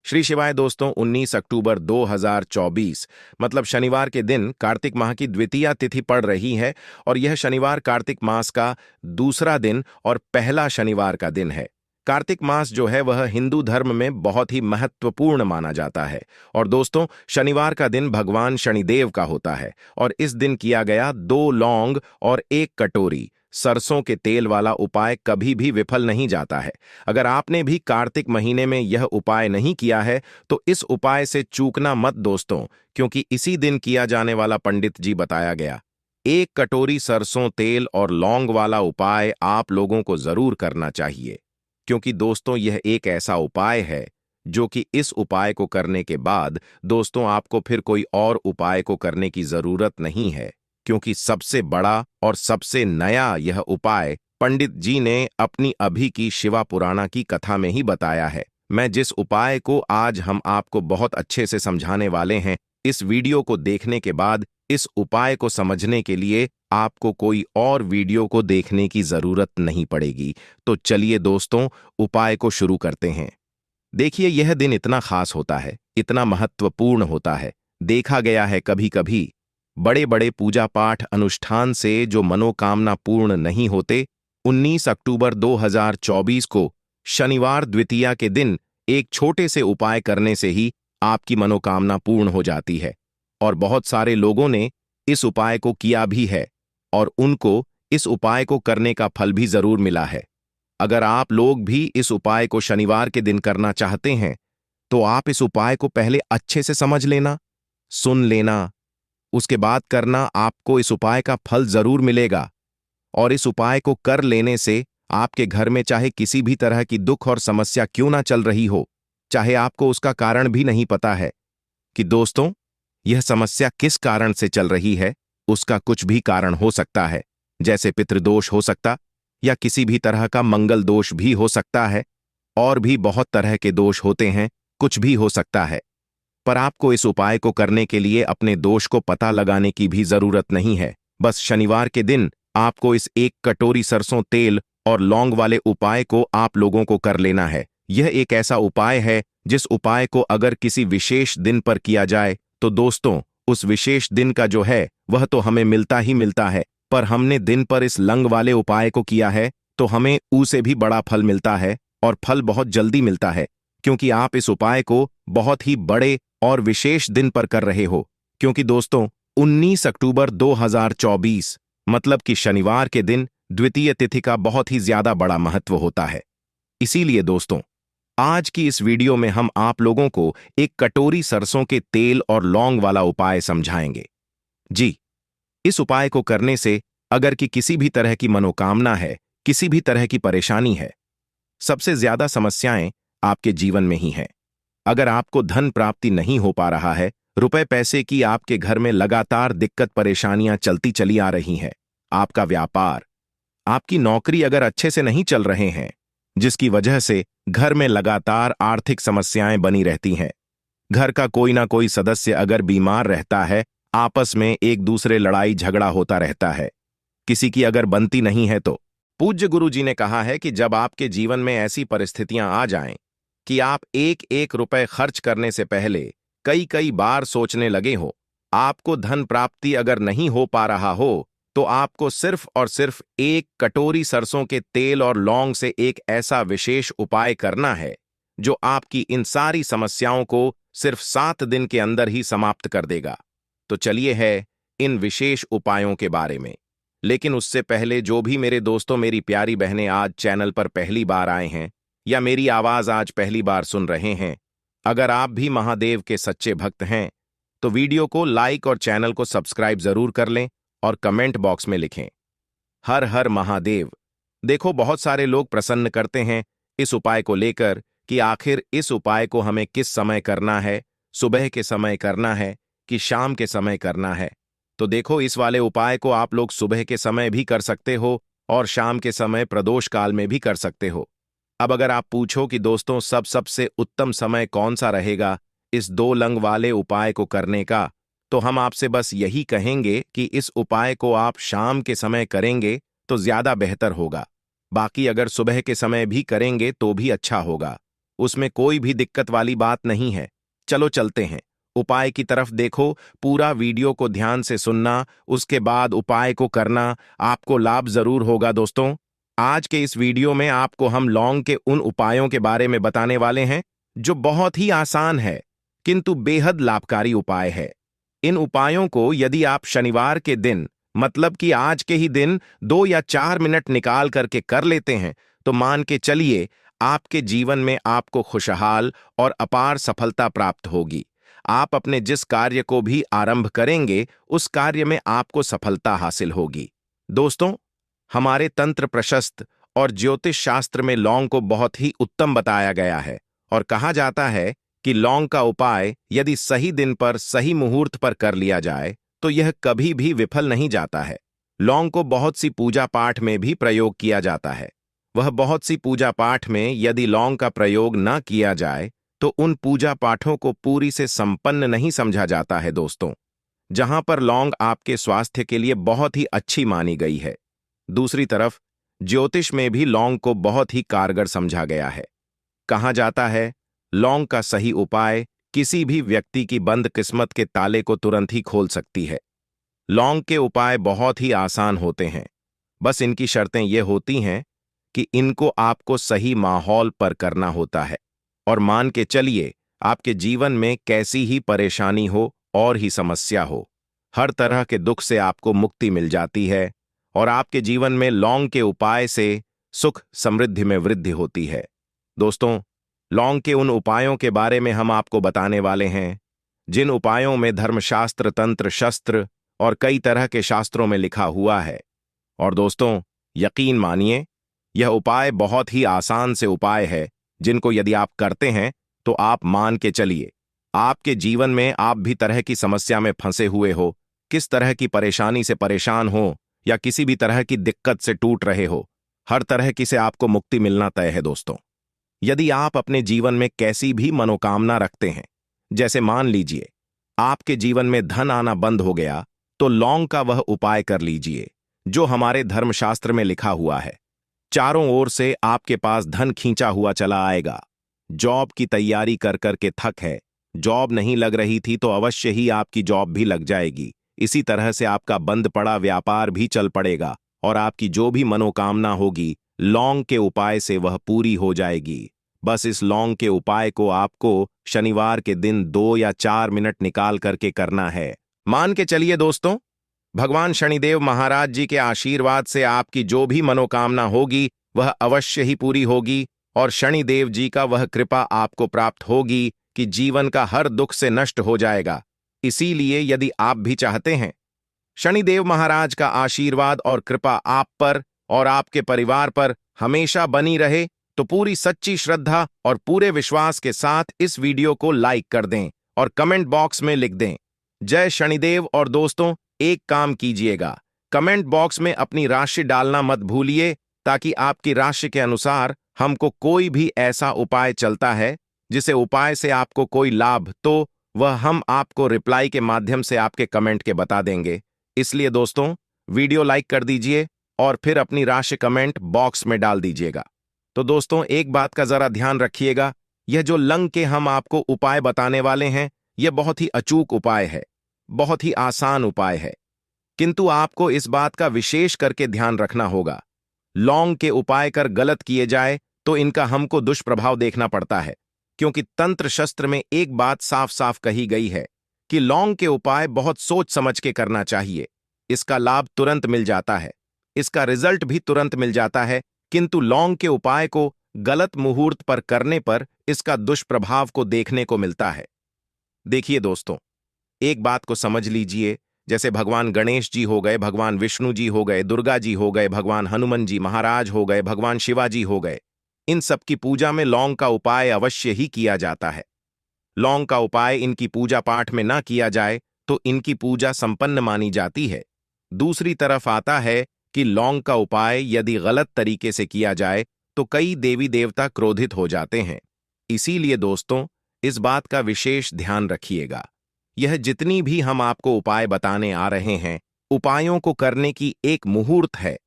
श्री शिवाय दोस्तों, 19 अक्टूबर 2024 मतलब शनिवार के दिन कार्तिक माह की द्वितीया तिथि पड़ रही है और यह शनिवार कार्तिक मास का दूसरा दिन और पहला शनिवार का दिन है। कार्तिक मास जो है वह हिंदू धर्म में बहुत ही महत्वपूर्ण माना जाता है और दोस्तों शनिवार का दिन भगवान शनिदेव का होता है और इस दिन किया गया 2 लौंग और 1 कटोरी सरसों के तेल वाला उपाय कभी भी विफल नहीं जाता है। अगर आपने भी कार्तिक महीने में यह उपाय नहीं किया है तो इस उपाय से चूकना मत दोस्तों, क्योंकि इसी दिन किया जाने वाला पंडित जी बताया गया 1 कटोरी सरसों तेल और लौंग वाला उपाय आप लोगों को जरूर करना चाहिए, क्योंकि दोस्तों यह एक ऐसा उपाय है जो कि इस उपाय को करने के बाद दोस्तों आपको फिर कोई और उपाय को करने की जरूरत नहीं है, क्योंकि सबसे बड़ा और सबसे नया यह उपाय पंडित जी ने अपनी अभी की शिवा पुराणा की कथा में ही बताया है। मैं जिस उपाय को आज हम आपको बहुत अच्छे से समझाने वाले हैं, इस वीडियो को देखने के बाद इस उपाय को समझने के लिए आपको कोई और वीडियो को देखने की जरूरत नहीं पड़ेगी। तो चलिए दोस्तों, उपाय को शुरू करते हैं। देखिए, यह दिन इतना खास होता है, इतना महत्वपूर्ण होता है। देखा गया है कभी कभी बड़े बड़े पूजा पाठ अनुष्ठान से जो मनोकामना पूर्ण नहीं होते, 19 अक्टूबर 2024 को शनिवार द्वितीया के दिन एक छोटे से उपाय करने से ही आपकी मनोकामना पूर्ण हो जाती है। और बहुत सारे लोगों ने इस उपाय को किया भी है और उनको इस उपाय को करने का फल भी जरूर मिला है। अगर आप लोग भी इस उपाय को शनिवार के दिन करना चाहते हैं तो आप इस उपाय को पहले अच्छे से समझ लेना, सुन लेना, उसके बाद करना। आपको इस उपाय का फल जरूर मिलेगा और इस उपाय को कर लेने से आपके घर में चाहे किसी भी तरह की दुख और समस्या क्यों ना चल रही हो, चाहे आपको उसका कारण भी नहीं पता है कि दोस्तों यह समस्या किस कारण से चल रही है, उसका कुछ भी कारण हो सकता है, जैसे पितृदोष हो सकता या किसी भी तरह का मंगल दोष भी हो सकता है, और भी बहुत तरह के दोष होते हैं, कुछ भी हो सकता है। पर आपको इस उपाय को करने के लिए अपने दोष को पता लगाने की भी जरूरत नहीं है। बस शनिवार के दिन आपको इस 1 कटोरी सरसों तेल और लौंग वाले उपाय को आप लोगों को कर लेना है। यह एक ऐसा उपाय है जिस उपाय को अगर किसी विशेष दिन पर किया जाए तो दोस्तों उस विशेष दिन का जो है वह तो हमें मिलता ही मिलता है, पर हमने दिन पर इस लंग वाले उपाय को किया है तो हमें उसे भी बड़ा फल मिलता है और फल बहुत जल्दी मिलता है, क्योंकि आप इस उपाय को बहुत ही बड़े और विशेष दिन पर कर रहे हो। क्योंकि दोस्तों 19 अक्टूबर 2024 मतलब कि शनिवार के दिन द्वितीय तिथि का बहुत ही ज्यादा बड़ा महत्व होता है। इसीलिए दोस्तों आज की इस वीडियो में हम आप लोगों को 1 कटोरी सरसों के तेल और लौंग वाला उपाय समझाएंगे। जी, इस उपाय को करने से अगर कि किसी भी तरह की मनोकामना है, किसी भी तरह की परेशानी है, सबसे ज्यादा समस्याएं आपके जीवन में ही हैं। अगर आपको धन प्राप्ति नहीं हो पा रहा है, रुपए पैसे की आपके घर में लगातार दिक्कत परेशानियां चलती चली आ रही हैं, आपका व्यापार, आपकी नौकरी अगर अच्छे से नहीं चल रहे हैं, जिसकी वजह से घर में लगातार आर्थिक समस्याएं बनी रहती हैं, घर का कोई ना कोई सदस्य अगर बीमार रहता है, आपस में एक दूसरे लड़ाई झगड़ा होता रहता है, किसी की अगर बनती नहीं है, तो पूज्य गुरु जी ने कहा है कि जब आपके जीवन में ऐसी परिस्थितियां आ जाएं कि आप एक एक रुपए खर्च करने से पहले कई कई बार सोचने लगे हो, आपको धन प्राप्ति अगर नहीं हो पा रहा हो, तो आपको सिर्फ और सिर्फ 1 कटोरी सरसों के तेल और लौंग से एक ऐसा विशेष उपाय करना है जो आपकी इन सारी समस्याओं को सिर्फ 7 दिन के अंदर ही समाप्त कर देगा। तो चलिए है इन विशेष उपायों के बारे में। लेकिन उससे पहले जो भी मेरे दोस्तों, मेरी प्यारी बहनें आज चैनल पर पहली बार आए हैं या मेरी आवाज आज पहली बार सुन रहे हैं, अगर आप भी महादेव के सच्चे भक्त हैं तो वीडियो को लाइक और चैनल को सब्सक्राइब जरूर कर लें और कमेंट बॉक्स में लिखें हर हर महादेव। देखो, बहुत सारे लोग प्रश्न करते हैं इस उपाय को लेकर कि आखिर इस उपाय को हमें किस समय करना है, सुबह के समय करना है कि शाम के समय करना है। तो देखो, इस वाले उपाय को आप लोग सुबह के समय भी कर सकते हो और शाम के समय प्रदोष काल में भी कर सकते हो। अब अगर आप पूछो कि दोस्तों सबसे उत्तम समय कौन सा रहेगा इस 2 लंग वाले उपाय को करने का, तो हम आपसे बस यही कहेंगे कि इस उपाय को आप शाम के समय करेंगे तो ज्यादा बेहतर होगा। बाकी अगर सुबह के समय भी करेंगे तो भी अच्छा होगा। उसमें कोई भी दिक्कत वाली बात नहीं है। चलो चलते हैं उपाय की तरफ। देखो, पूरा वीडियो को ध्यान से सुनना, उसके बाद उपाय को करना, आपको लाभ जरूर होगा दोस्तों। आज के इस वीडियो में आपको हम लौंग के उन उपायों के बारे में बताने वाले हैं जो बहुत ही आसान है किंतु बेहद लाभकारी उपाय है। इन उपायों को यदि आप शनिवार के दिन, मतलब कि आज के ही दिन 2 या 4 मिनट निकाल करके कर लेते हैं तो मान के चलिए आपके जीवन में आपको खुशहाल और अपार सफलता प्राप्त होगी। आप अपने जिस कार्य को भी आरंभ करेंगे उस कार्य में आपको सफलता हासिल होगी। दोस्तों, हमारे तंत्र प्रशस्त और ज्योतिष शास्त्र में लौंग को बहुत ही उत्तम बताया गया है और कहा जाता है कि लौंग का उपाय यदि सही दिन पर सही मुहूर्त पर कर लिया जाए तो यह कभी भी विफल नहीं जाता है। लौंग को बहुत सी पूजा पाठ में भी प्रयोग किया जाता है। वह बहुत सी पूजा पाठ में यदि लौंग का प्रयोग न किया जाए तो उन पूजा पाठों को पूरी से संपन्न नहीं समझा जाता है दोस्तों। जहां पर लौंग आपके स्वास्थ्य के लिए बहुत ही अच्छी मानी गई है, दूसरी तरफ ज्योतिष में भी लौंग को बहुत ही कारगर समझा गया है। कहा जाता है लौंग का सही उपाय किसी भी व्यक्ति की बंद किस्मत के ताले को तुरंत ही खोल सकती है। लौंग के उपाय बहुत ही आसान होते हैं, बस इनकी शर्तें ये होती हैं कि इनको आपको सही माहौल पर करना होता है। और मान के चलिए आपके जीवन में कैसी ही परेशानी हो और ही समस्या हो, हर तरह के दुख से आपको मुक्ति मिल जाती है और आपके जीवन में लौंग के उपाय से सुख समृद्धि में वृद्धि होती है। दोस्तों, लौंग के उन उपायों के बारे में हम आपको बताने वाले हैं जिन उपायों में धर्मशास्त्र, तंत्र शस्त्र और कई तरह के शास्त्रों में लिखा हुआ है। और दोस्तों, यकीन मानिए यह उपाय बहुत ही आसान से उपाय है जिनको यदि आप करते हैं तो आप मान के चलिए आपके जीवन में आप भी तरह की समस्या में फंसे हुए हो, किस तरह की परेशानी से परेशान हो या किसी भी तरह की दिक्कत से टूट रहे हो, हर तरह की से आपको मुक्ति मिलना तय है दोस्तों। यदि आप अपने जीवन में कैसी भी मनोकामना रखते हैं, जैसे मान लीजिए आपके जीवन में धन आना बंद हो गया, तो लौंग का वह उपाय कर लीजिए जो हमारे धर्मशास्त्र में लिखा हुआ है। चारों ओर से आपके पास धन खींचा हुआ चला आएगा। जॉब की तैयारी कर कर के थक है, जॉब नहीं लग रही थी तो अवश्य ही आपकी जॉब भी लग जाएगी। इसी तरह से आपका बंद पड़ा व्यापार भी चल पड़ेगा और आपकी जो भी मनोकामना होगी लौंग के उपाय से वह पूरी हो जाएगी। बस इस लौंग के उपाय को आपको शनिवार के दिन 2 या 4 मिनट निकाल करके करना है। मान के चलिए दोस्तों, भगवान शनिदेव महाराज जी के आशीर्वाद से आपकी जो भी मनोकामना होगी वह अवश्य ही पूरी होगी और शनिदेव जी का वह कृपा आपको प्राप्त होगी कि जीवन का हर दुख से नष्ट हो जाएगा। इसीलिए यदि आप भी चाहते हैं शनिदेव महाराज का आशीर्वाद और कृपा आप पर और आपके परिवार पर हमेशा बनी रहे, तो पूरी सच्ची श्रद्धा और पूरे विश्वास के साथ इस वीडियो को लाइक कर दें और कमेंट बॉक्स में लिख दें जय शनिदेव। और दोस्तों, एक काम कीजिएगा, कमेंट बॉक्स में अपनी राशि डालना मत भूलिए, ताकि आपकी राशि के अनुसार हमको कोई भी ऐसा उपाय चलता है जिसे उपाय से आपको कोई लाभ, तो वह हम आपको रिप्लाई के माध्यम से आपके कमेंट के बता देंगे। इसलिए दोस्तों, वीडियो लाइक कर दीजिए और फिर अपनी राशि कमेंट बॉक्स में डाल दीजिएगा। तो दोस्तों, एक बात का जरा ध्यान रखिएगा, यह जो लौंग के हम आपको उपाय बताने वाले हैं यह बहुत ही अचूक उपाय है, बहुत ही आसान उपाय है, किंतु आपको इस बात का विशेष करके ध्यान रखना होगा। लौंग के उपाय कर गलत किए जाए तो इनका हमको दुष्प्रभाव देखना पड़ता है, क्योंकि तंत्र शस्त्र में एक बात साफ साफ कही गई है कि लौंग के उपाय बहुत सोच समझ के करना चाहिए। इसका लाभ तुरंत मिल जाता है, इसका रिजल्ट भी तुरंत मिल जाता है, किंतु लौंग के उपाय को गलत मुहूर्त पर करने पर इसका दुष्प्रभाव को देखने को मिलता है। देखिए दोस्तों, एक बात को समझ लीजिए, जैसे भगवान गणेश जी हो गए, भगवान विष्णु जी हो गए, दुर्गा जी हो गए, भगवान हनुमान जी महाराज हो गए, भगवान शिवाजी हो गए, इन सब की पूजा में लौंग का उपाय अवश्य ही किया जाता है। लौंग का उपाय इनकी पूजा पाठ में ना किया जाए तो इनकी पूजा संपन्न मानी जाती है। दूसरी तरफ आता है कि लौंग का उपाय यदि गलत तरीके से किया जाए तो कई देवी देवता क्रोधित हो जाते हैं। इसीलिए दोस्तों, इस बात का विशेष ध्यान रखिएगा। यह जितनी भी हम आपको उपाय बताने आ रहे हैं, उपायों को करने की एक मुहूर्त है,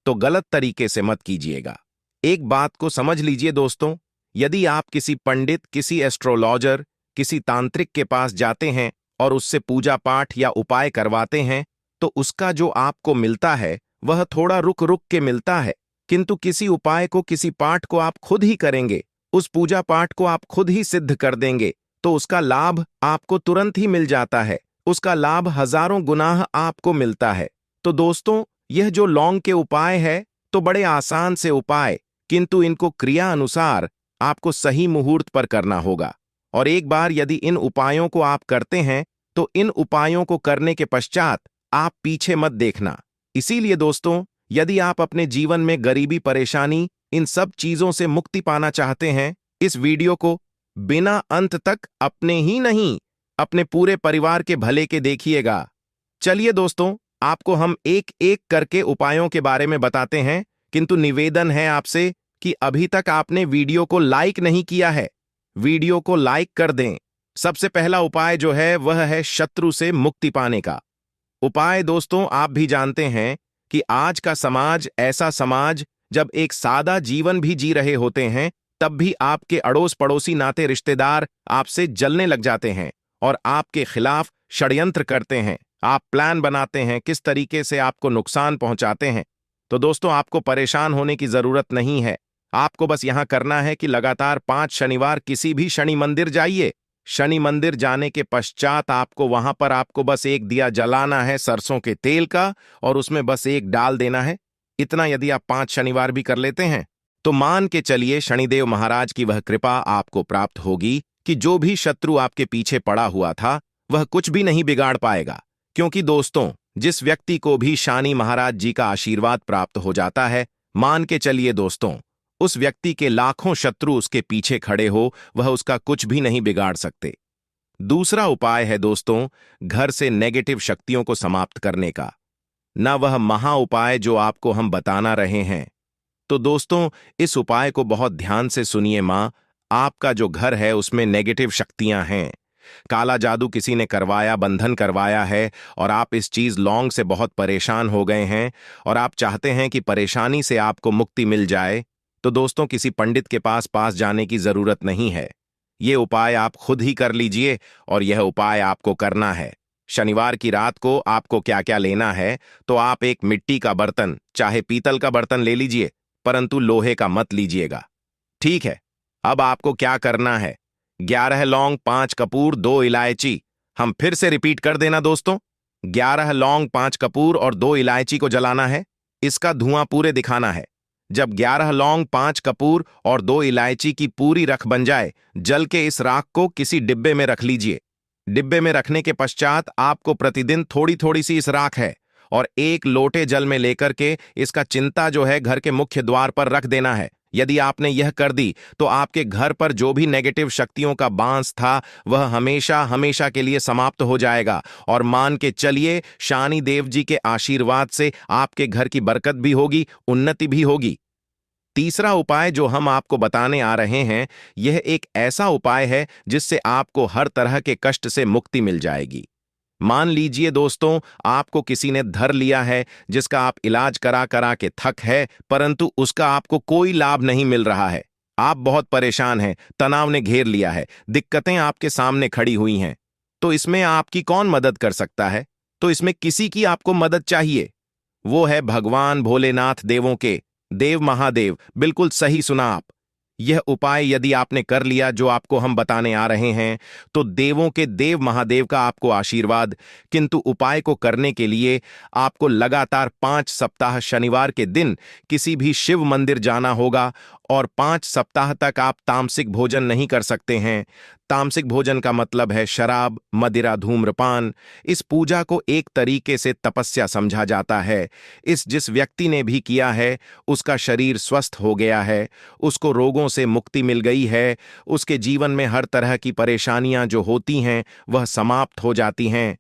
तो गलत तरीके से मत कीजिएगा। एक बात को समझ लीजिए दोस्तों, यदि आप किसी पंडित, किसी एस्ट्रोलॉजर, किसी तांत्रिक के पास जाते हैं और उससे पूजा पाठ या उपाय करवाते हैं, तो उसका जो आपको मिलता है वह थोड़ा रुक रुक के मिलता है। किंतु किसी उपाय को, किसी पाठ को आप खुद ही करेंगे, उस पूजा पाठ को आप खुद ही सिद्ध कर देंगे, तो उसका लाभ आपको तुरंत ही मिल जाता है। उसका लाभ हजारों गुना आपको मिलता है। तो दोस्तों, यह जो लौंग के उपाय है तो बड़े आसान से उपाय, किंतु इनको क्रिया अनुसार आपको सही मुहूर्त पर करना होगा। और एक बार यदि इन उपायों को आप करते हैं तो इन उपायों को करने के पश्चात आप पीछे मत देखना। इसीलिए दोस्तों, यदि आप अपने जीवन में गरीबी, परेशानी, इन सब चीजों से मुक्ति पाना चाहते हैं, इस वीडियो को बिना अंत तक अपने ही नहीं, अपने पूरे परिवार के भले के देखिएगा। चलिए दोस्तों, आपको हम एक एक करके उपायों के बारे में बताते हैं, किंतु निवेदन है आपसे कि अभी तक आपने वीडियो को लाइक नहीं किया है, वीडियो को लाइक कर दें। सबसे पहला उपाय जो है वह है शत्रु से मुक्ति पाने का उपाय। दोस्तों, आप भी जानते हैं कि आज का समाज ऐसा समाज, जब एक सादा जीवन भी जी रहे होते हैं, तब भी आपके अड़ोस पड़ोसी, नाते रिश्तेदार आपसे जलने लग जाते हैं और आपके खिलाफ षड्यंत्र करते हैं। आप प्लान बनाते हैं किस तरीके से आपको नुकसान पहुंचाते हैं। तो दोस्तों, आपको परेशान होने की जरूरत नहीं है। आपको बस यहां करना है कि लगातार 5 शनिवार किसी भी शनि मंदिर जाइए। शनि मंदिर जाने के पश्चात आपको वहां पर आपको बस एक दिया जलाना है सरसों के तेल का, और उसमें बस एक डाल देना है। इतना यदि आप 5 शनिवार भी कर लेते हैं तो मान के चलिए शनिदेव महाराज की वह कृपा आपको प्राप्त होगी कि जो भी शत्रु आपके पीछे पड़ा हुआ था वह कुछ भी नहीं बिगाड़ पाएगा। क्योंकि दोस्तों, जिस व्यक्ति को भी शनि महाराज जी का आशीर्वाद प्राप्त हो जाता है, मान के चलिए दोस्तों, उस व्यक्ति के लाखों शत्रु उसके पीछे खड़े हो, वह उसका कुछ भी नहीं बिगाड़ सकते। दूसरा उपाय है दोस्तों, घर से नेगेटिव शक्तियों को समाप्त करने का। ना वह महा उपाय जो आपको हम बताना रहे हैं। तो दोस्तों, इस उपाय को बहुत ध्यान से सुनिए। मां, आपका जो घर है उसमें नेगेटिव शक्तियां हैं, काला जादू किसी ने करवाया, बंधन करवाया है, और आप इस चीज लौंग से बहुत परेशान हो गए हैं और आप चाहते हैं कि परेशानी से आपको मुक्ति मिल जाए। तो दोस्तों, किसी पंडित के पास जाने की जरूरत नहीं है। ये उपाय आप खुद ही कर लीजिए, और यह उपाय आपको करना है। शनिवार की रात को आपको क्या क्या लेना है, तो आप एक मिट्टी का बर्तन, चाहे पीतल का बर्तन ले लीजिए, परंतु लोहे का मत लीजिएगा। ठीक है। अब आपको क्या करना है, 11 लौंग, 5 कपूर, 2 इलायची। हम फिर से रिपीट कर देना दोस्तों, 11 लौंग, 5 कपूर और 2 इलायची को जलाना है। इसका धुआं पूरे दिखाना है। जब 11 लौंग, 5 कपूर और 2 इलायची की पूरी रख बन जाए, जल के इस राख को किसी डिब्बे में रख लीजिए। डिब्बे में रखने के पश्चात आपको प्रतिदिन थोड़ी थोड़ी सी इस राख है और एक लोटे जल में लेकर के इसका चिंता जो है घर के मुख्य द्वार पर रख देना है। यदि आपने यह कर दी तो आपके घर पर जो भी नेगेटिव शक्तियों का बांस था वह हमेशा हमेशा के लिए समाप्त हो जाएगा। और मान के चलिए, शनि देव जी के आशीर्वाद से आपके घर की बरकत भी होगी, उन्नति भी होगी। तीसरा उपाय जो हम आपको बताने आ रहे हैं, यह एक ऐसा उपाय है जिससे आपको हर तरह के कष्ट से मुक्ति मिल जाएगी। मान लीजिए दोस्तों, आपको किसी ने धर लिया है, जिसका आप इलाज करा करा के थक है, परंतु उसका आपको कोई लाभ नहीं मिल रहा है। आप बहुत परेशान हैं, तनाव ने घेर लिया है, दिक्कतें आपके सामने खड़ी हुई हैं। तो इसमें आपकी कौन मदद कर सकता है? तो इसमें किसी की आपको मदद चाहिए। वो है भगवान भोलेनाथ, देवों के देव महादेव। बिल्कुल सही सुना आप। यह उपाय यदि आपने कर लिया जो आपको हम बताने आ रहे हैं, तो देवों के देव महादेव का आपको आशीर्वाद। किंतु उपाय को करने के लिए आपको लगातार 5 सप्ताह शनिवार के दिन किसी भी शिव मंदिर जाना होगा, और 5 सप्ताह तक आप तामसिक भोजन नहीं कर सकते हैं। तामसिक भोजन का मतलब है शराब, मदिरा, धूम्रपान। इस पूजा को एक तरीके से तपस्या समझा जाता है। जिस व्यक्ति ने भी किया है उसका शरीर स्वस्थ हो गया है, उसको रोगों से मुक्ति मिल गई है, उसके जीवन में हर तरह की परेशानियां जो होती हैं वह समाप्त हो जाती हैं।